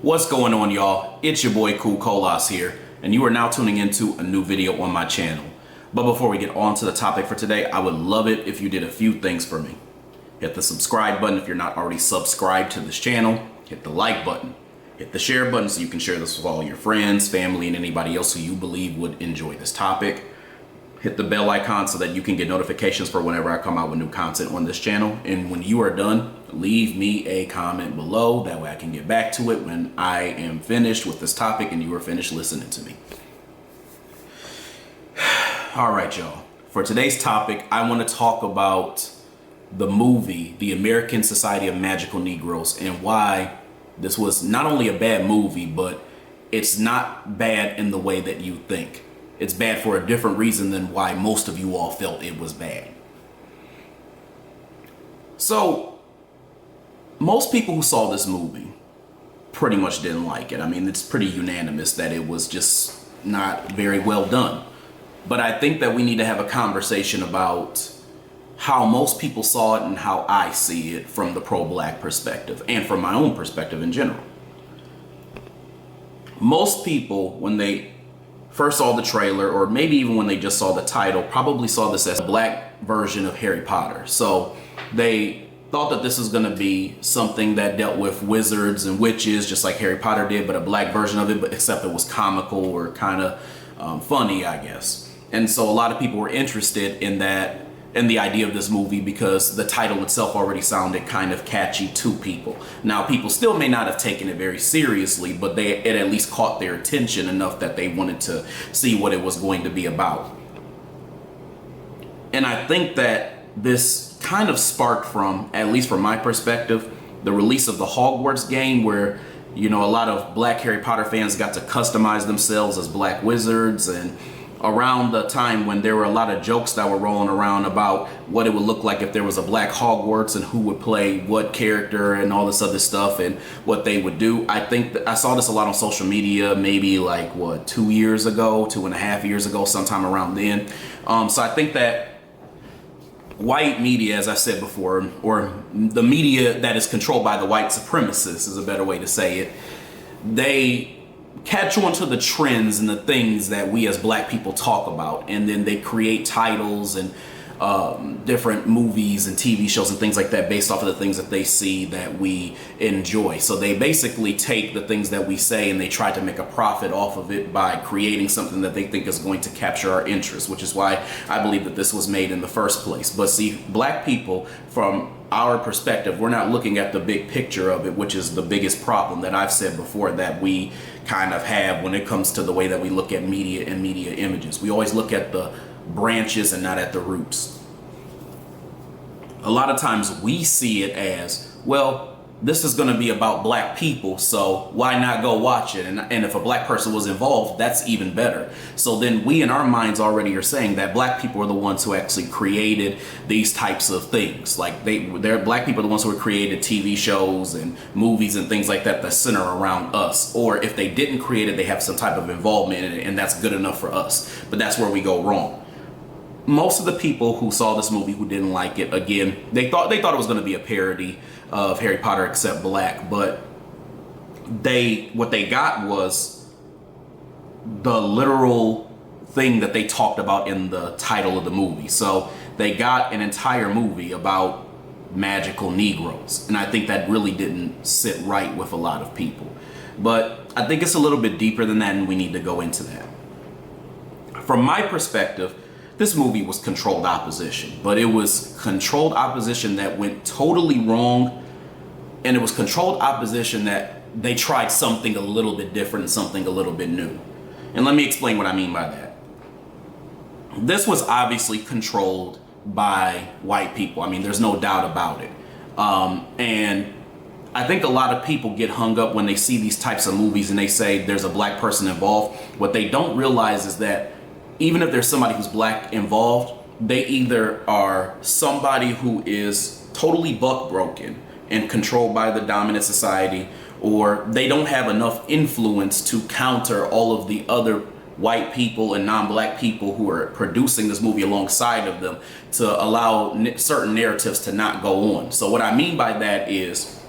What's going on, y'all? It's your boy Cool Colas here, and you are now tuning into a new video on my channel. But before we get on to the topic for today, I would love it if you did a few things for me. Hit the subscribe button if you're not already subscribed to this channel. Hit the like button. Hit the share button so you can share this with all your friends, family, and anybody else who you believe would enjoy this topic. Hit the bell icon so that you can get notifications for whenever I come out with new content on this channel. And when you are done, leave me a comment below. That way I can get back to it when I am finished with this topic and you are finished listening to me. All right, y'all. For today's topic, I want to talk about the movie, The American Society of Magical Negroes, and why this was not only a bad movie, but it's not bad in the way that you think. It's bad for a different reason than why most of you all felt it was bad. So, most people who saw this movie pretty much didn't like it. I mean, it's pretty unanimous that it was just not very well done. But I think that we need to have a conversation about how most people saw it and how I see it from the pro-black perspective and from my own perspective in general. Most people, when they first saw the trailer, or maybe even when they just saw the title, probably saw this as a black version of Harry Potter. So they thought that this was going to be something that dealt with wizards and witches, just like Harry Potter did, but a black version of it, but except it was comical or kind of funny, I guess. And so a lot of people were interested in that, in the idea of this movie, because the title itself already sounded kind of catchy to people. Now, people still may not have taken it very seriously, but it at least caught their attention enough that they wanted to see what it was going to be about. And I think that this kind of sparked from, at least from my perspective, the release of the Hogwarts game, where, you know, a lot of black Harry Potter fans got to customize themselves as black wizards, and around the time when there were a lot of jokes that were rolling around about what it would look like if there was a black Hogwarts and who would play what character and all this other stuff and what they would do. I think that I saw this a lot on social media, maybe like 2 years ago, 2.5 years ago, sometime around then. So I think that white media, as I said before, or the media that is controlled by the white supremacists is a better way to say it, they catch on to the trends and the things that we as black people talk about, and then they create titles and different movies and TV shows and things like that based off of the things that they see that we enjoy. So they basically take the things that we say and they try to make a profit off of it by creating something that they think is going to capture our interest, which is why I believe that this was made in the first place. But see, black people, from our perspective, we're not looking at the big picture of it, which is the biggest problem that I've said before that we kind of have when it comes to the way that we look at media and media images. We always look at the branches and not at the roots. A lot of times we see it as, well, this is going to be about black people, so why not go watch it? And if a black person was involved, that's even better. So then we in our minds already are saying that black people are the ones who actually created these types of things. Like they're black people are the ones who created TV shows and movies and things like that center around us. Or if they didn't create it, they have some type of involvement in it, and that's good enough for us. But that's where we go wrong. Most of the people who saw this movie who didn't like it, again, they thought it was going to be a parody of Harry Potter except black, but what they got was the literal thing that they talked about in the title of the movie. So they got an entire movie about magical Negroes, and I think that really didn't sit right with a lot of people. But I think it's a little bit deeper than that, and we need to go into that. From my perspective, this movie was controlled opposition, but it was controlled opposition that went totally wrong, and it was controlled opposition that they tried something a little bit different and something a little bit new. And let me explain what I mean by that. This was obviously controlled by white people. I mean, there's no doubt about it. And I think a lot of people get hung up when they see these types of movies and they say there's a black person involved. What they don't realize is that even if there's somebody who's black involved, they either are somebody who is totally buck broken and controlled by the dominant society, or they don't have enough influence to counter all of the other white people and non-black people who are producing this movie alongside of them to allow certain narratives to not go on. So what I mean by that is,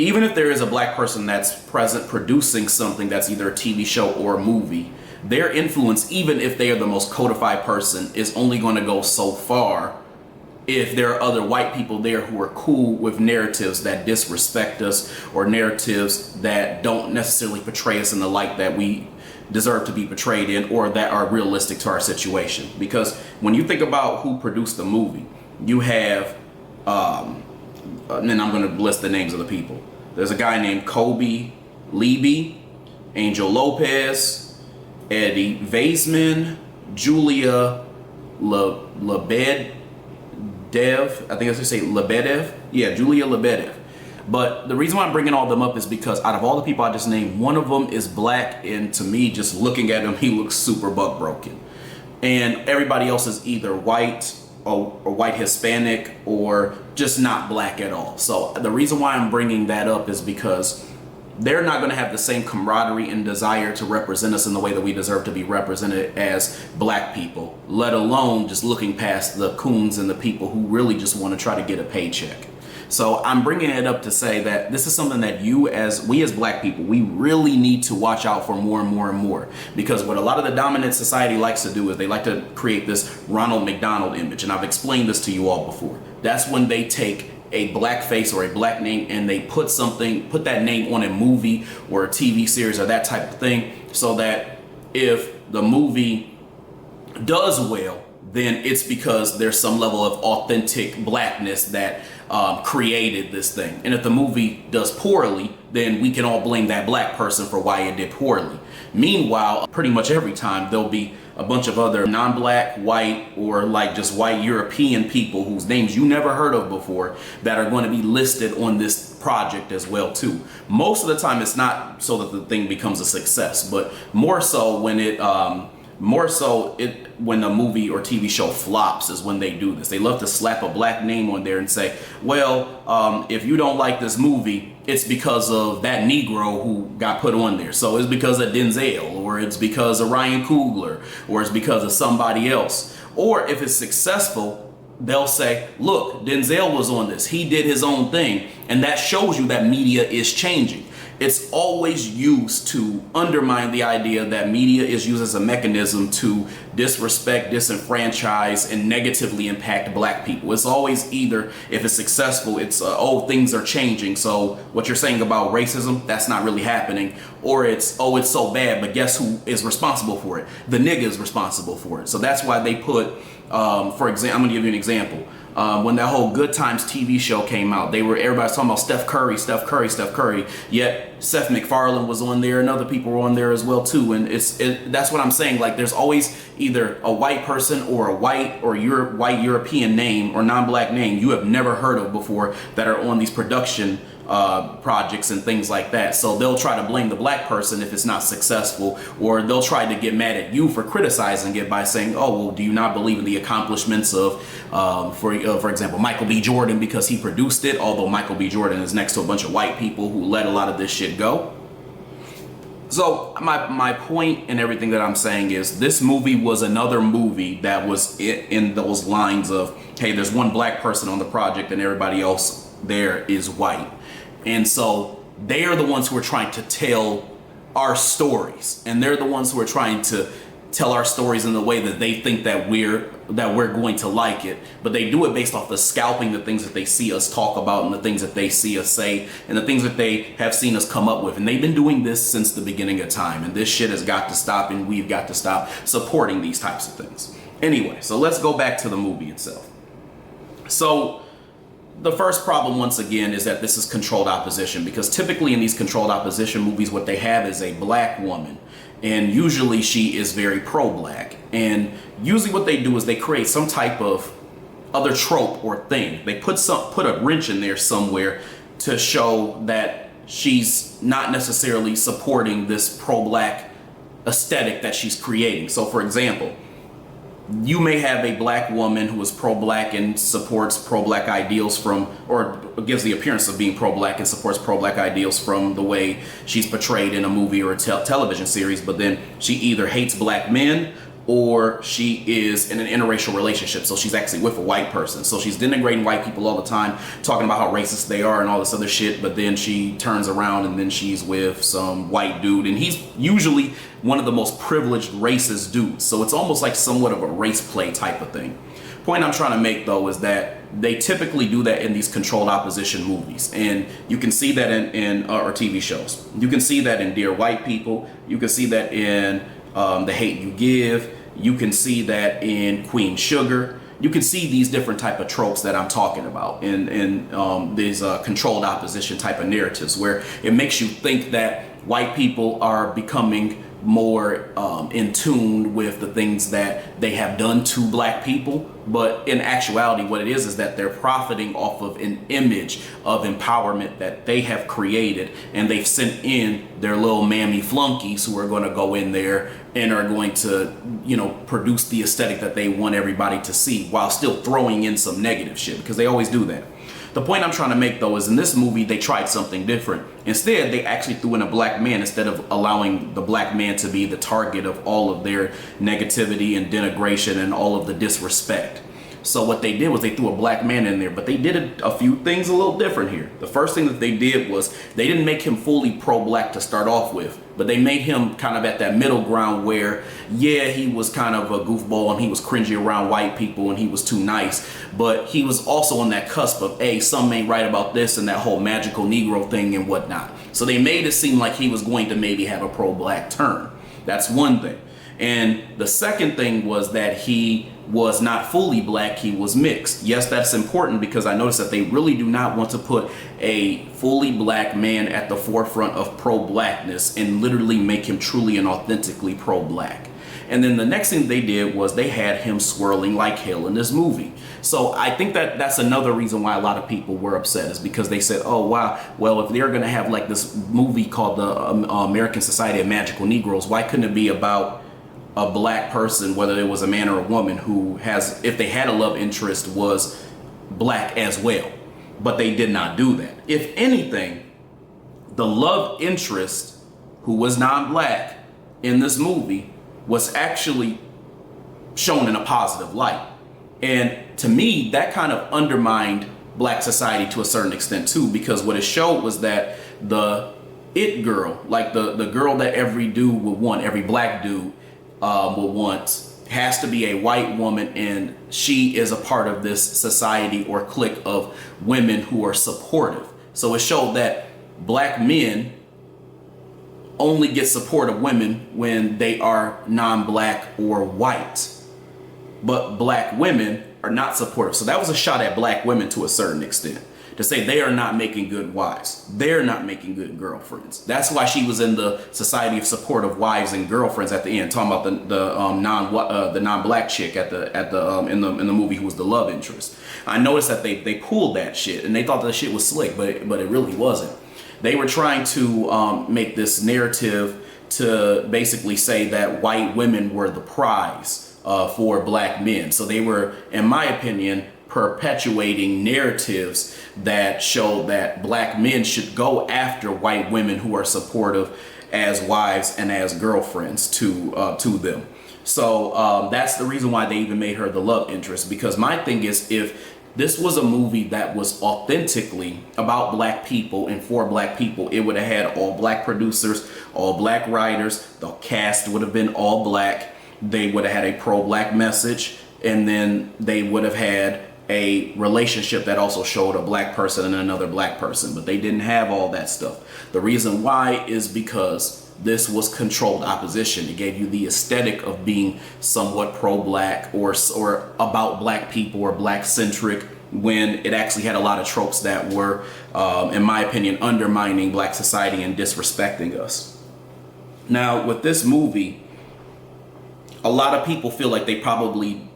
even if there is a black person that's present producing something that's either a TV show or a movie, their influence, even if they are the most codified person, is only going to go so far if there are other white people there who are cool with narratives that disrespect us, or narratives that don't necessarily portray us in the light that we deserve to be portrayed in, or that are realistic to our situation. Because when you think about who produced the movie, you have and then I'm going to list the names of the people. There's a guy named Kobe Levy, Angel Lopez, Eddie Vaisman, Julia Lebedev. I think I should say Lebedev. Yeah, Julia Lebedev. But the reason why I'm bringing all them up is because out of all the people I just named, one of them is black, and to me, just looking at him, he looks super buck broken. And everybody else is either white or white Hispanic, or just not black at all. So the reason why I'm bringing that up is because they're not going to have the same camaraderie and desire to represent us in the way that we deserve to be represented as black people, let alone just looking past the coons and the people who really just want to try to get a paycheck. So I'm bringing it up to say that this is something that we as black people, we really need to watch out for more and more and more. Because what a lot of the dominant society likes to do is they like to create this Ronald McDonald image. And I've explained this to you all before. That's when they take a black face or a black name and they put that name on a movie or a TV series or that type of thing, so that if the movie does well, then it's because there's some level of authentic blackness that created this thing. And if the movie does poorly, then we can all blame that black person for why it did poorly. Meanwhile, pretty much every time there'll be a bunch of other non-black, white, or like just white European people whose names you never heard of before that are going to be listed on this project as well too. Most of the time it's not so that the thing becomes a success, but more so when when a movie or TV show flops is when they do this. They love to slap a black name on there and say, well, if you don't like this movie, it's because of that Negro who got put on there. So it's because of Denzel, or it's because of Ryan Coogler, or it's because of somebody else. Or if it's successful, they'll say, look, Denzel was on this. He did his own thing. And that shows you that media is changing. It's always used to undermine the idea that media is used as a mechanism to disrespect, disenfranchise, and negatively impact black people. It's always either, if it's successful, it's, oh, things are changing, so what you're saying about racism, that's not really happening. Or it's, oh, it's so bad, but guess who is responsible for it? The nigga is responsible for it. So that's why they put, for example, I'm gonna give you an example. When that whole Good Times TV show came out, everybody's talking about Steph Curry, yet Seth MacFarlane was on there and other people were on there as well too. And that's what I'm saying. Like, there's always either a white person or a white European name or non-black name you have never heard of before that are on these production projects and things like that. So they'll try to blame the black person if it's not successful, or they'll try to get mad at you for criticizing it by saying, oh, well, do you not believe in the accomplishments of, for example, Michael B. Jordan because he produced it, although Michael B. Jordan is next to a bunch of white people who let a lot of this shit go. So my point in everything that I'm saying is this movie was another movie that was in those lines of, hey, there's one black person on the project and everybody else there is white. And so they are the ones who are trying to tell our stories, and they're the ones who are trying to tell our stories in the way that they think that we're going to like it. But they do it based off the scalping, the things that they see us talk about and the things that they see us say and the things that they have seen us come up with. And they've been doing this since the beginning of time, and this shit has got to stop, and we've got to stop supporting these types of things. Anyway, so let's go back to the movie itself. So the first problem, once again, is that this is controlled opposition, because typically in these controlled opposition movies, what they have is a black woman, and usually she is very pro-black. And usually what they do is they create some type of other trope or thing. They put a wrench in there somewhere to show that she's not necessarily supporting this pro-black aesthetic that she's creating. So for example, you may have a black woman who is pro-black and supports pro-black ideals or gives the appearance of being pro-black and supports pro-black ideals from the way she's portrayed in a movie or a television series, but then she either hates black men or she is in an interracial relationship. So she's actually with a white person. So she's denigrating white people all the time, talking about how racist they are and all this other shit. But then she turns around and then she's with some white dude. And he's usually one of the most privileged racist dudes. So it's almost like somewhat of a race play type of thing. Point I'm trying to make, though, is that they typically do that in these controlled opposition movies. And you can see that in or TV shows. You can see that in Dear White People. You can see that in The Hate U Give. You can see that in Queen Sugar. You can see these different type of tropes that I'm talking about in these controlled opposition type of narratives, where it makes you think that white people are becoming more in tune with the things that they have done to black people. But in actuality, what it is that they're profiting off of an image of empowerment that they have created, and they've sent in their little mammy flunkies who are going to go in there and are going to, you know, produce the aesthetic that they want everybody to see, while still throwing in some negative shit, because they always do that. The point I'm trying to make, though, is in this movie, they tried something different. Instead, they actually threw in a black man instead of allowing the black man to be the target of all of their negativity and denigration and all of the disrespect. So what they did was they threw a black man in there, but they did a few things a little different here. The first thing that they did was they didn't make him fully pro-black to start off with, but they made him kind of at that middle ground where, yeah, he was kind of a goofball and he was cringy around white people and he was too nice, but he was also on that cusp of, hey, some ain't right about this and that whole magical Negro thing and whatnot. So they made it seem like he was going to maybe have a pro-black turn. That's one thing. And the second thing was that he was not fully black, he was mixed. Yes, that's important, because I noticed that they really do not want to put a fully black man at the forefront of pro-blackness and literally make him truly and authentically pro-black. And then the next thing they did was they had him swirling like hell in this movie. So I think that that's another reason why a lot of people were upset, is because they said, oh, wow, well, if they're going to have like this movie called the American Society of Magical Negroes, why couldn't it be about a black person, whether it was a man or a woman, who has, if they had a love interest, was black as well? But they did not do that. If anything, the love interest, who was non-black in this movie, was actually shown in a positive light. And to me, that kind of undermined black society to a certain extent too, because what it showed was that the it girl, like the girl that every dude would want, every black dude will want, has to be a white woman, and she is a part of this society or clique of women who are supportive. So it showed that black men only get support of women when they are non-black or white, but black women are not supportive. So that was a shot at black women to a certain extent, to say they are not making good wives, they're not making good girlfriends. That's why she was in the Society of Supportive Wives and Girlfriends at the end, talking about the non-black chick in the movie who was the love interest. I noticed that they pulled that shit and they thought that shit was slick, but it really wasn't. They were trying to make this narrative to basically say that white women were the prize for black men. So they were, in my opinion, perpetuating narratives that show that black men should go after white women who are supportive as wives and as girlfriends to them. So that's the reason why they even made her the love interest. Because my thing is, if this was a movie that was authentically about black people and for black people, it would have had all black producers, all black writers, the cast would have been all black, they would have had a pro-black message, and then they would have had a relationship that also showed a black person and another black person. But they didn't have all that stuff. The reason why is because this was controlled opposition. It gave you the aesthetic of being somewhat pro-black or about black people or black-centric, when it actually had a lot of tropes that were, in my opinion, undermining black society and disrespecting us. Now, with this movie, a lot of people feel like they probably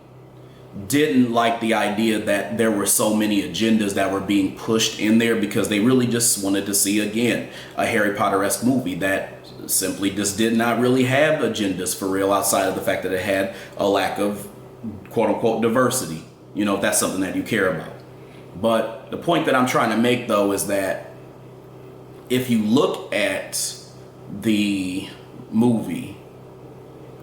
didn't like the idea that there were so many agendas that were being pushed in there, because they really just wanted to see, again, a Harry Potter-esque movie that simply just did not really have agendas for real, outside of the fact that it had a lack of quote-unquote diversity, you know, if that's something that you care about. But the point that I'm trying to make, though, is that if you look at the movie,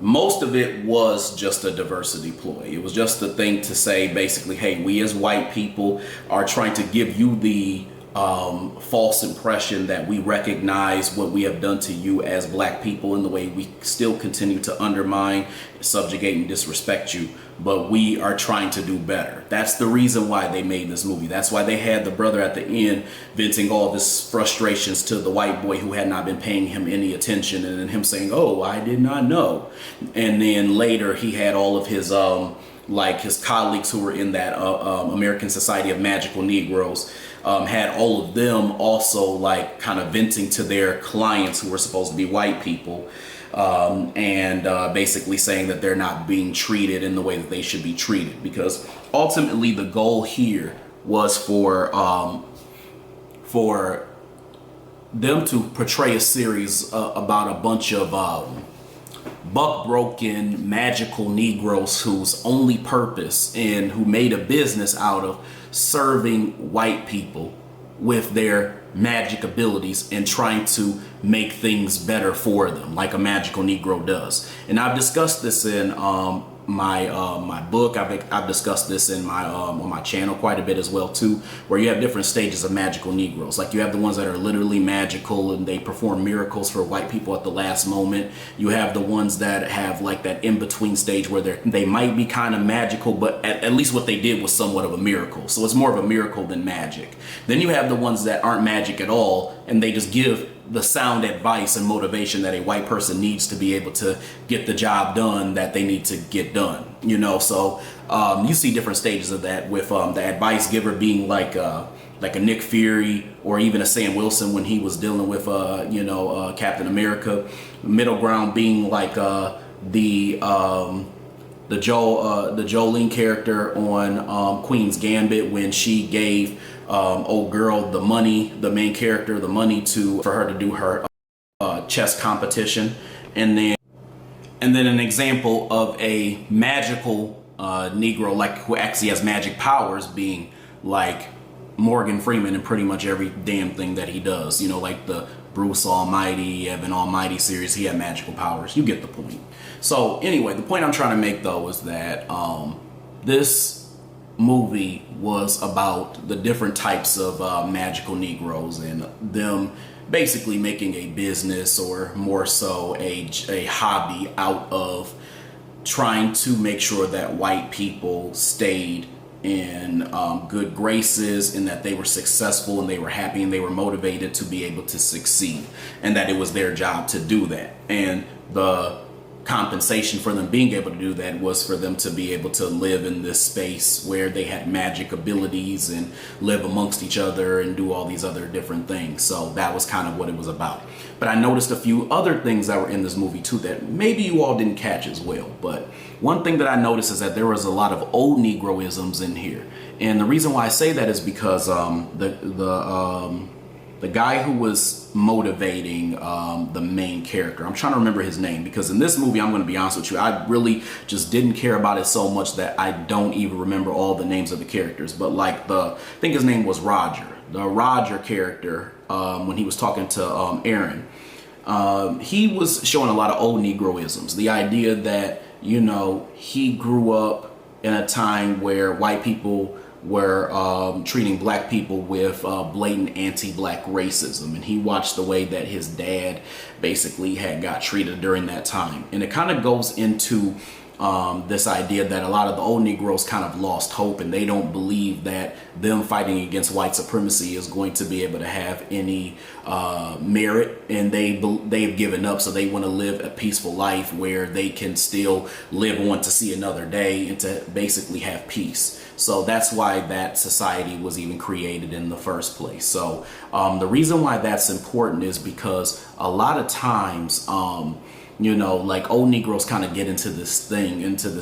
most of it was just a diversity ploy. It was just a thing to say, basically, hey, we as white people are trying to give you the false impression that we recognize what we have done to you as black people in the way we still continue to undermine, subjugate, and disrespect you. But we are trying to do better. That's the reason why they made this movie. That's why they had the brother at the end venting all of his frustrations to the white boy who had not been paying him any attention, and then him saying, "Oh, I did not know." And then later he had all of his like his colleagues who were in that American Society of Magical Negroes, had all of them also like kind of venting to their clients who were supposed to be white people, and basically saying that they're not being treated in the way that they should be treated, because ultimately the goal here was for them to portray a series about a bunch of buck-broken magical Negroes whose only purpose and who made a business out of serving white people with their magic abilities and trying to make things better for them, like a magical Negro does. And I've discussed this in my book. I've discussed this in my on my channel quite a bit as well too, where you have different stages of magical Negroes. Like you have the ones that are literally magical and they perform miracles for white people at the last moment. You have the ones that have like that in-between stage where they might be kind of magical, but at least what they did was somewhat of a miracle. So it's more of a miracle than magic. Then you have the ones that aren't magic at all, and they just give the sound advice and motivation that a white person needs to be able to get the job done that they need to get done, you know. So you see different stages of that, with the advice giver being like a Nick Fury or even a Sam Wilson when he was dealing with Captain America. Middle ground being like the Jolene character on Queen's Gambit, when she gave old girl the money, the main character, the money for her to do her chess competition. And then an example of a magical Negro, like who actually has magic powers, being like Morgan Freeman in pretty much every damn thing that he does. You know, like the Bruce Almighty, Evan Almighty series, he had magical powers. You get the point. So anyway, the point I'm trying to make though is that this movie was about the different types of magical Negroes and them basically making a business, or more so a hobby, out of trying to make sure that white people stayed in good graces, and that they were successful and they were happy and they were motivated to be able to succeed, and that it was their job to do that. And the compensation for them being able to do that was for them to be able to live in this space where they had magic abilities and live amongst each other and do all these other different things. So that was kind of what it was about. But I noticed a few other things that were in this movie too that maybe you all didn't catch as well. But one thing that I noticed is that there was a lot of old Negroisms in here. And the reason why I say that is because the guy who was motivating the main character, I'm trying to remember his name, because in this movie, I'm going to be honest with you, I really just didn't care about it so much that I don't even remember all the names of the characters. But like I think his name was Roger. The Roger character, when he was talking to Aaron, he was showing a lot of old Negroisms. The idea that, you know, he grew up in a time where white people were treating black people with blatant anti-black racism, and he watched the way that his dad basically had got treated during that time. And it kind of goes into this idea that a lot of the old Negroes kind of lost hope, and they don't believe that them fighting against white supremacy is going to be able to have any merit, and they've given up. So they want to live a peaceful life where they can still live on to see another day and to basically have peace. So that's why that society was even created in the first place. So the reason why that's important is because a lot of times, you know, like old Negroes kind of get into this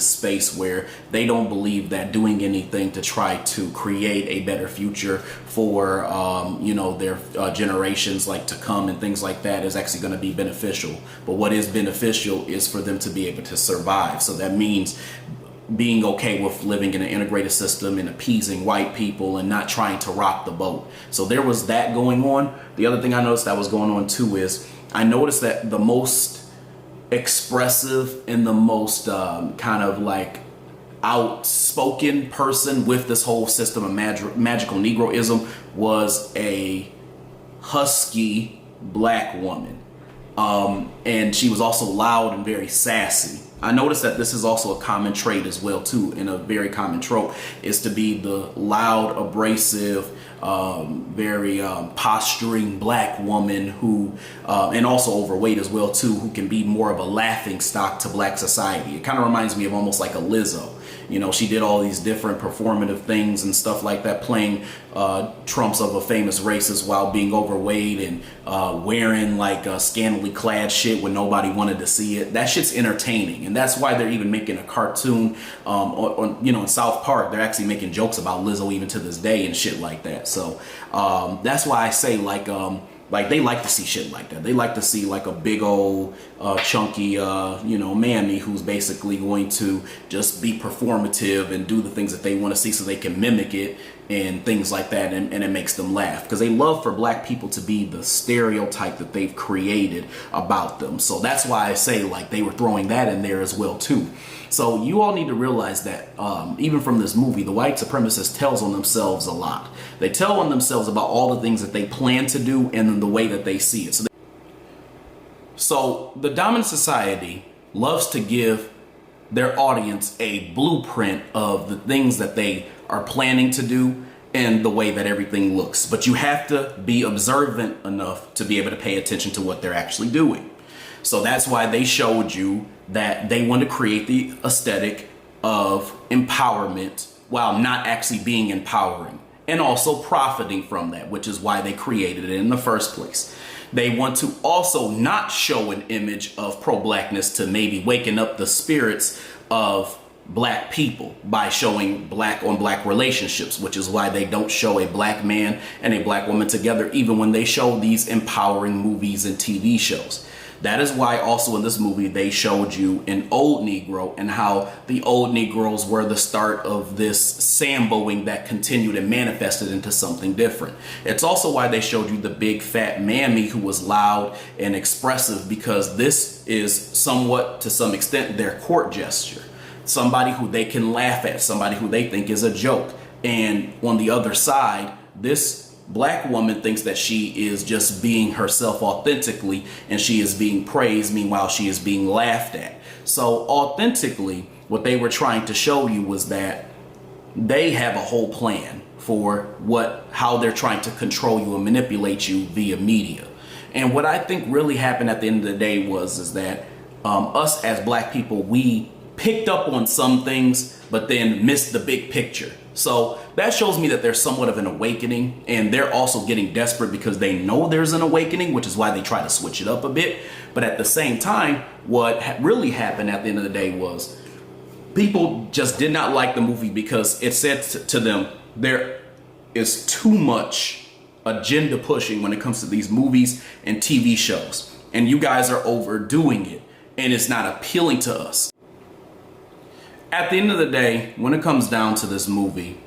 space where they don't believe that doing anything to try to create a better future for, you know, their generations like to come and things like that is actually going to be beneficial. But what is beneficial is for them to be able to survive. So that means being okay with living in an integrated system and appeasing white people and not trying to rock the boat. So there was that going on. The other thing I noticed that was going on too is I noticed that the most expressive and the most kind of like outspoken person with this whole system of magical Negroism was a husky black woman. And she was also loud and very sassy. I noticed that this is also a common trait as well too, and a very common trope is to be the loud, abrasive, very posturing black woman who, and also overweight as well too, who can be more of a laughing stock to black society. It kind of reminds me of almost like a Lizzo. You know, she did all these different performative things and stuff like that, playing trumps of a famous racist while being overweight and wearing like scantily clad shit when nobody wanted to see it. That shit's entertaining, and that's why they're even making a cartoon on you know, in South Park. They're actually making jokes about Lizzo even to this day and shit like that. So that's why I say like they like to see shit like that. They like to see like a big old chunky you know, mammy who's basically going to just be performative and do the things that they want to see so they can mimic it and things like that, and it makes them laugh because they love for black people to be the stereotype that they've created about them. So that's why I say like they were throwing that in there as well too. So you all need to realize that even from this movie, the white supremacist tells on themselves a lot. They tell on themselves about all the things that they plan to do and the way that they see it. So the dominant society loves to give their audience a blueprint of the things that they are planning to do and the way that everything looks. But you have to be observant enough to be able to pay attention to what they're actually doing. So that's why they showed you that they want to create the aesthetic of empowerment while not actually being empowering, and also profiting from that, which is why they created it in the first place. They want to also not show an image of pro-blackness to maybe waken up the spirits of black people by showing black on black relationships, which is why they don't show a black man and a black woman together, even when they show these empowering movies and TV shows. That is why also in this movie they showed you an old Negro and how the old Negroes were the start of this samboing that continued and manifested into something different. It's also why they showed you the big fat mammy who was loud and expressive, because this is somewhat to some extent their court gesture. Somebody who they can laugh at, somebody who they think is a joke. And on the other side, this black woman thinks that she is just being herself authentically and she is being praised, meanwhile she is being laughed at. So authentically, what they were trying to show you was that they have a whole plan for how they're trying to control you and manipulate you via media. And what I think really happened at the end of the day is that us as black people, we picked up on some things but then missed the big picture. So that shows me that there's somewhat of an awakening, and they're also getting desperate because they know there's an awakening, which is why they try to switch it up a bit. But at the same time, what really happened at the end of the day was people just did not like the movie because it said to them, there is too much agenda pushing when it comes to these movies and TV shows, and you guys are overdoing it, and it's not appealing to us. At the end of the day, when it comes down to this movie,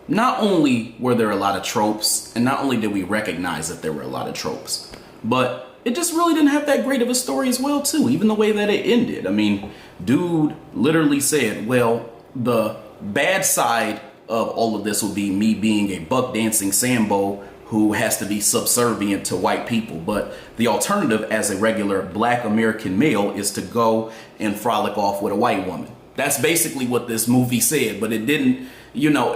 not only were there a lot of tropes, and not only did we recognize that there were a lot of tropes, but it just really didn't have that great of a story as well too, even the way that it ended. I mean, dude literally said, well, the bad side of all of this will be me being a buck dancing Sambo who has to be subservient to white people. But the alternative as a regular black American male is to go and frolic off with a white woman. That's basically what this movie said, but it didn't, you know,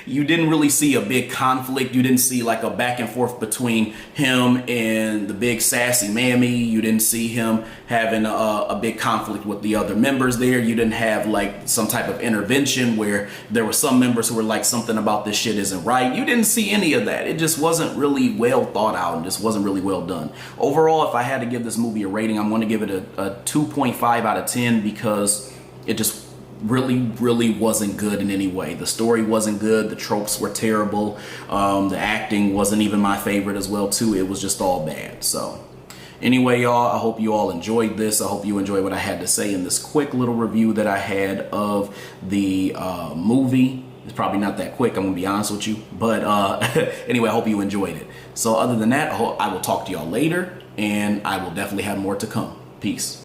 you didn't really see a big conflict. You didn't see like a back and forth between him and the big sassy mammy. You didn't see him having a big conflict with the other members there. You didn't have like some type of intervention where there were some members who were like, something about this shit isn't right. You didn't see any of that. It just wasn't really well thought out and just wasn't really well done. Overall, if I had to give this movie a rating, I'm going to give it a 2.5 out of 10 because it just really wasn't good in any way. The story wasn't good. The tropes were terrible. The acting wasn't even my favorite as well too. It was just all bad. So anyway, y'all, I hope you all enjoyed this. I hope you enjoyed what I had to say in this quick little review that I had of the movie. It's probably not that quick, I'm gonna be honest with you. But anyway, I hope you enjoyed it. So other than that, I will talk to y'all later, and I will definitely have more to come. Peace.